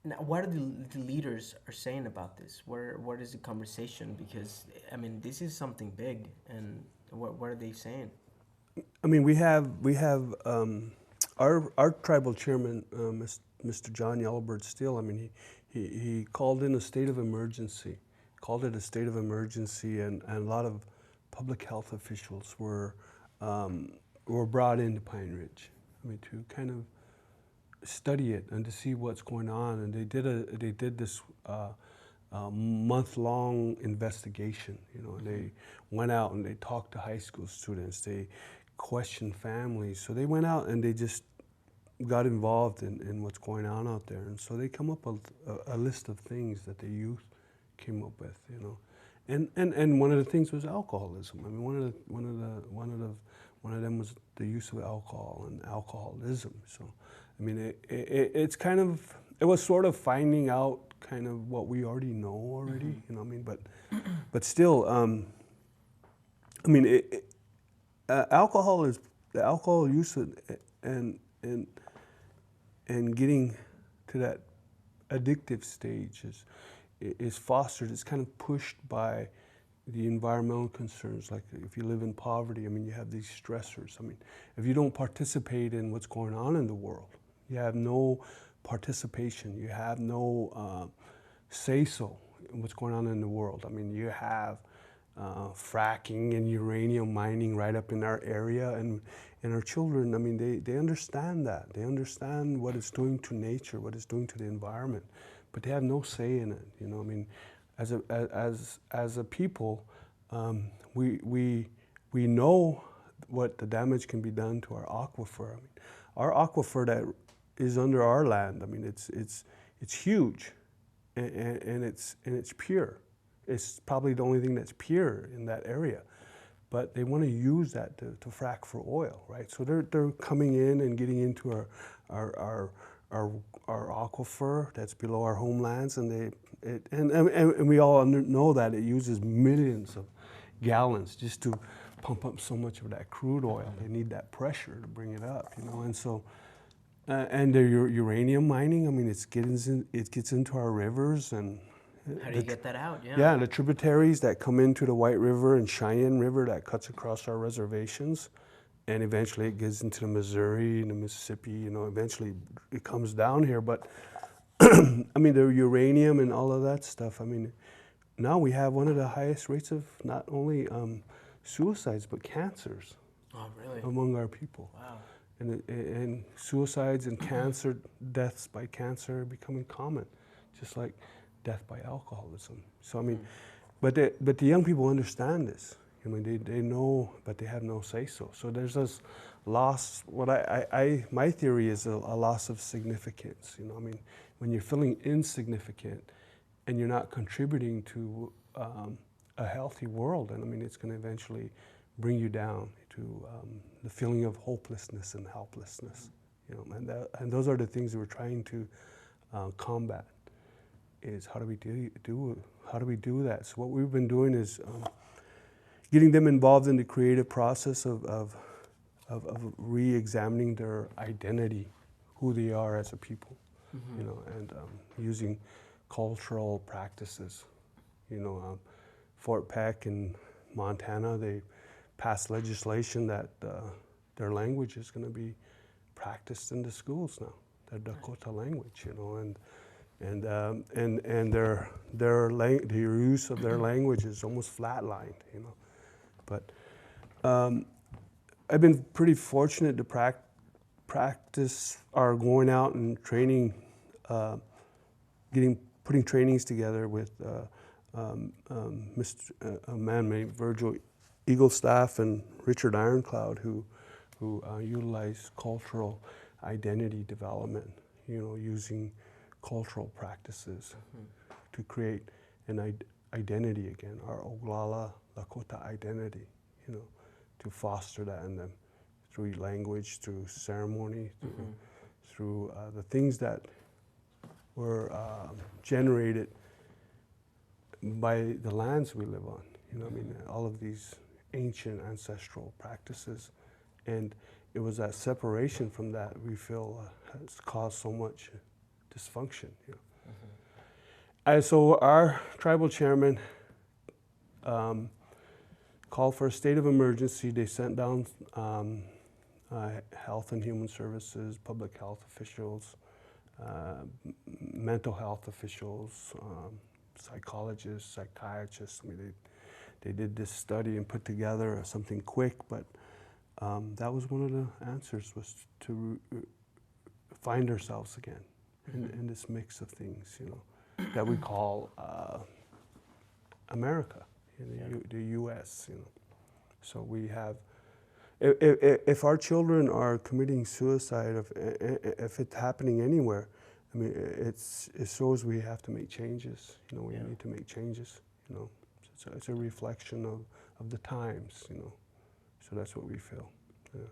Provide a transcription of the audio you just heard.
Now, what are the leaders are saying about this? What is the conversation? Because I mean, this is something big, and what are they saying? I mean, we have our tribal chairman, Mr. John Yellowbird Steele. I mean, he called in a state of emergency, called it a state of emergency, and a lot of public health officials were brought into Pine Ridge. I mean, to kind of study it and to see what's going on. And they did this month-long investigation. You know, they went out and they talked to high school students. They questioned families. So they went out and they just got involved in what's going on out there. And so they come up with a list of things that the youth came up with. You know, and one of the things was alcoholism. I mean, one of them was the use of alcohol and alcoholism. So, I mean, it's kind of, it was sort of finding out kind of what we already know already. Mm-hmm. You know what I mean? But still, I mean, alcohol is the alcohol use and and and getting to that addictive stage is fostered. It's kind of pushed by the environmental concerns. Like if you live in poverty, I mean, you have these stressors. I mean, if you don't participate in what's going on in the world, you have no participation. You have no say-so in what's going on in the world. I mean, you have fracking and uranium mining right up in our area, and our children, I mean, they understand that. They understand what it's doing to nature, what it's doing to the environment, but they have no say in it. You know, I mean, as a people, we know what the damage can be done to our aquifer. I mean, our aquifer that is under our land, I mean, it's huge, and it's pure. It's probably the only thing that's pure in that area. But they want to use that to frack for oil, right? So they're coming in and getting into our aquifer that's below our homelands, and and we all know that it uses millions of gallons just to pump up so much of that crude oil. They need that pressure to bring it up, you know. And so, and the uranium mining, I mean, it gets into our rivers and. How do you get that out? Yeah. Yeah, the tributaries that come into the White River and Cheyenne River that cuts across our reservations, and eventually it gets into the Missouri and the Mississippi. You know, eventually it comes down here. But I mean, the uranium and all of that stuff. I mean, now we have one of the highest rates of not only suicides but cancers Oh, really? among our people. Wow. And suicides and cancer deaths by cancer are becoming common, just like death by alcoholism. So I mean, but the young people understand this. I mean, they know, but they have no say so. So there's this loss. What my theory is a loss of significance. You know, I mean, when you're feeling insignificant and you're not contributing to a healthy world, and I mean, it's going to eventually bring you down to the feeling of hopelessness and helplessness. You know, and those are the things that we're trying to combat. Is how do we do that? So what we've been doing is getting them involved in the creative process of re-examining their identity, who they are as a people, you know, and using cultural practices. You know, Fort Peck in Montana, they passed legislation that their language is going to be practiced in the schools now, their Dakota language, you know, and the use of their language is almost flatlined, you know. But I've been pretty fortunate to practice or going out and training, putting trainings together with a man named Virgil Eaglestaff and Richard Ironcloud, who utilize cultural identity development, you know, using cultural practices to create an identity again, our Oglala Lakota identity, you know, to foster that in them through language, through ceremony, through the things that were generated by the lands we live on. You know, I mean, all of these ancient ancestral practices, and it was that separation from that we feel has caused so much dysfunction. You know? And so our tribal chairman called for a state of emergency. They sent down health and human services, public health officials, mental health officials, psychologists, psychiatrists. I mean, they did this study and put together something quick, but that was one of the answers, was to find ourselves again in this mix of things, you know, that we call America, the U.S., you know. So we have, if our children are committing suicide, if it's happening anywhere, I mean, it shows we have to make changes. You know, we need to make changes. You know, it's a reflection of the times. You know, so that's what we feel. Yeah.